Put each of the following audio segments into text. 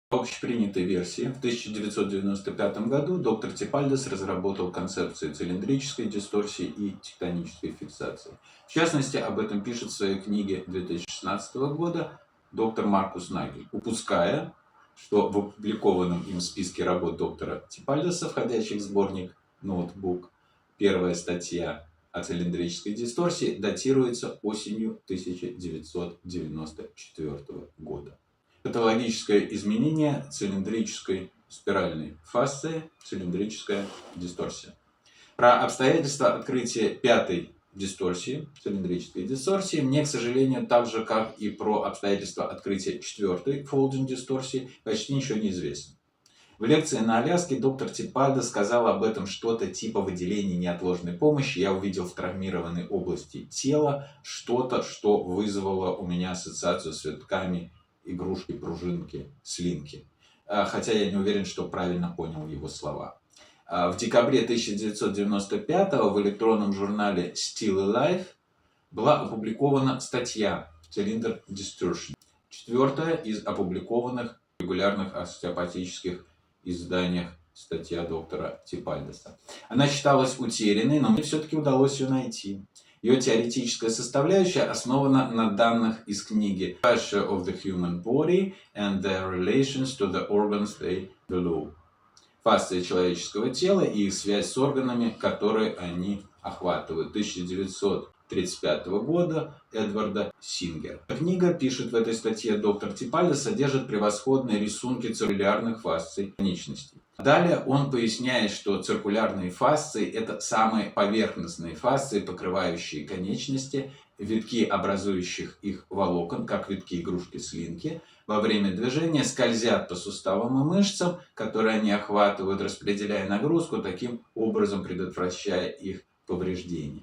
По общепринятой версии, в 1995 году доктор Типальдес разработал концепции цилиндрической дисторсии и тектонической фиксации. В частности, об этом пишет в своей книге 2016 года доктор Маркус Нагель, упуская, что в опубликованном им списке работ доктора Типальдеса, входящих в сборник «Ноутбук», первая статья о цилиндрической дисторсии датируется осенью 1994 года. Патологическое изменение цилиндрической спиральной фасции, цилиндрическая дисторсия. Про обстоятельства открытия пятой дисторсии, цилиндрической дисторсии, мне, к сожалению, так же, как и про обстоятельства открытия четвертой folding дисторсии, почти ничего не известно. В лекции на Аляске доктор Типальдес сказал об этом что-то типа выделения неотложной помощи. Я увидел в травмированной области тела что-то, что вызвало у меня ассоциацию с цветками игрушки, пружинки, слинки. Хотя я не уверен, что правильно понял его слова. В декабре 1995 в электронном журнале Still Alive была опубликована статья Cylinder Distortion. Четвертая из опубликованных регулярных остеопатических изданиях статья доктора Типальдеса. Она считалась утерянной, но мне все-таки удалось ее найти. Ее теоретическая составляющая основана на данных из книги Fascia of the Human Body and their Relations to the Organs They Belong. Фасция человеческого тела и их связь с органами, которые они охватывают. 1935 года Эдварда Сингера. Книга, пишет в этой статье доктор Типальдес, содержит превосходные рисунки циркулярных фасций конечностей. Далее он поясняет, что циркулярные фасции – это самые поверхностные фасции, покрывающие конечности, витки образующих их волокон, как витки игрушки-слинки, во время движения скользят по суставам и мышцам, которые они охватывают, распределяя нагрузку, таким образом предотвращая их повреждение.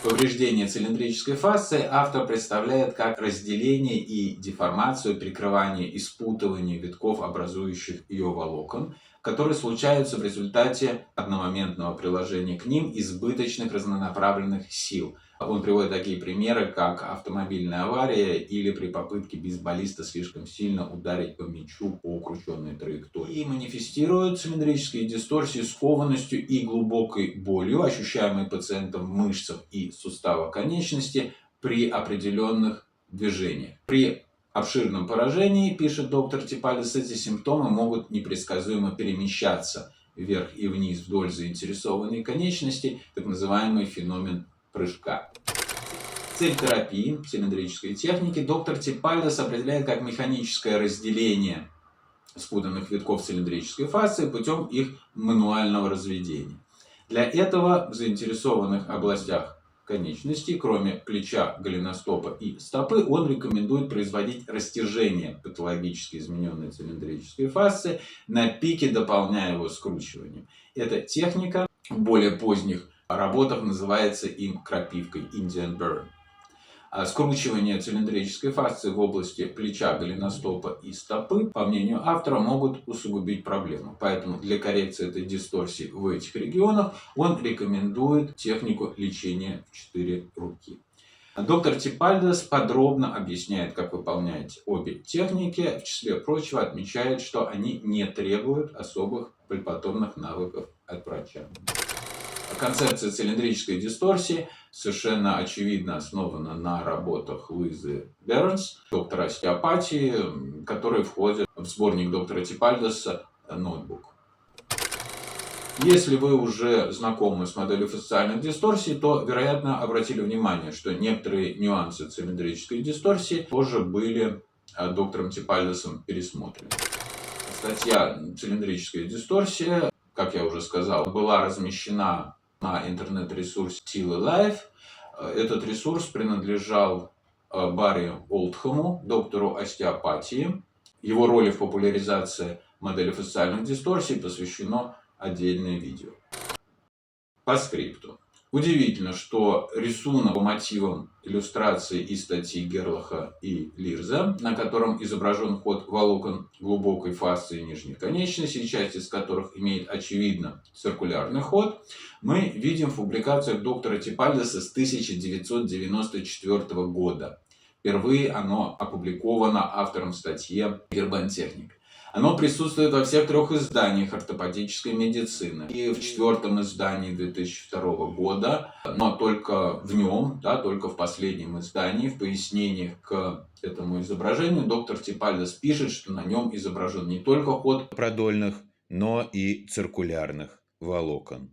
Повреждение цилиндрической фасции автор представляет как разделение и деформацию, прикрывание и спутывание витков, образующих ее волокон, которые случаются в результате одномоментного приложения к ним избыточных разнонаправленных сил. Он приводит такие примеры, как автомобильная авария или при попытке бейсболиста слишком сильно ударить по мячу по укрученной траектории. И манифестируют цилиндрические дисторсии скованностью и глубокой болью, ощущаемой пациентом в мышцах и суставах конечности при определенных движениях. При обширном поражении, пишет доктор Типальдес, эти симптомы могут непредсказуемо перемещаться вверх и вниз вдоль заинтересованной конечности, так называемый феномен прыжка. Цель терапии цилиндрической техники доктор Типальдес определяет как механическое разделение спутанных витков цилиндрической фасции путем их мануального разведения. Для этого в заинтересованных областях конечностей, кроме плеча, голеностопа и стопы, он рекомендует производить растяжение патологически измененной цилиндрической фасции на пике, дополняя его скручиванием. Эта техника в более поздних работах называется им крапивкой Indian Burn. Скручивание цилиндрической фасции в области плеча, голеностопа и стопы, по мнению автора, могут усугубить проблему. Поэтому для коррекции этой дисторсии в этих регионах он рекомендует технику лечения в 4 руки. Доктор Типальдес подробно объясняет, как выполнять обе техники. В числе прочего отмечает, что они не требуют особых пальпаторных навыков от врача. Концепция цилиндрической дисторсии совершенно очевидно основана на работах Луизы Бернс, доктора остеопатии, которые входят в сборник доктора Типальдеса «Ноутбук». Если вы уже знакомы с моделью фасциальных дисторсий, то, вероятно, обратили внимание, что некоторые нюансы цилиндрической дисторсии тоже были доктором Типальдесом пересмотрены. Статья «Цилиндрическая дисторсия», как я уже сказал, была размещена на интернет-ресурсе Still Alive. Этот ресурс принадлежал Барри Олдхэму, доктору остеопатии. Его роли в популяризации модели фасциальных дисторсий посвящено отдельное видео. По скрипту. Удивительно, что рисунок по мотивам иллюстрации из статьи Герлаха и Лирза, на котором изображен ход волокон глубокой фасции нижней конечности, часть из которых имеет очевидно циркулярный ход, мы видим в публикациях доктора Типальдеса с 1994 года. Впервые оно опубликовано автором статьи «Гербантехник». Оно присутствует во всех 3 изданиях ортопедической медицины. И в 4-м издании 2002 года, но только в нем, да, только в последнем издании, в пояснениях к этому изображению, доктор Типальдос пишет, что на нем изображен не только ход продольных, но и циркулярных волокон.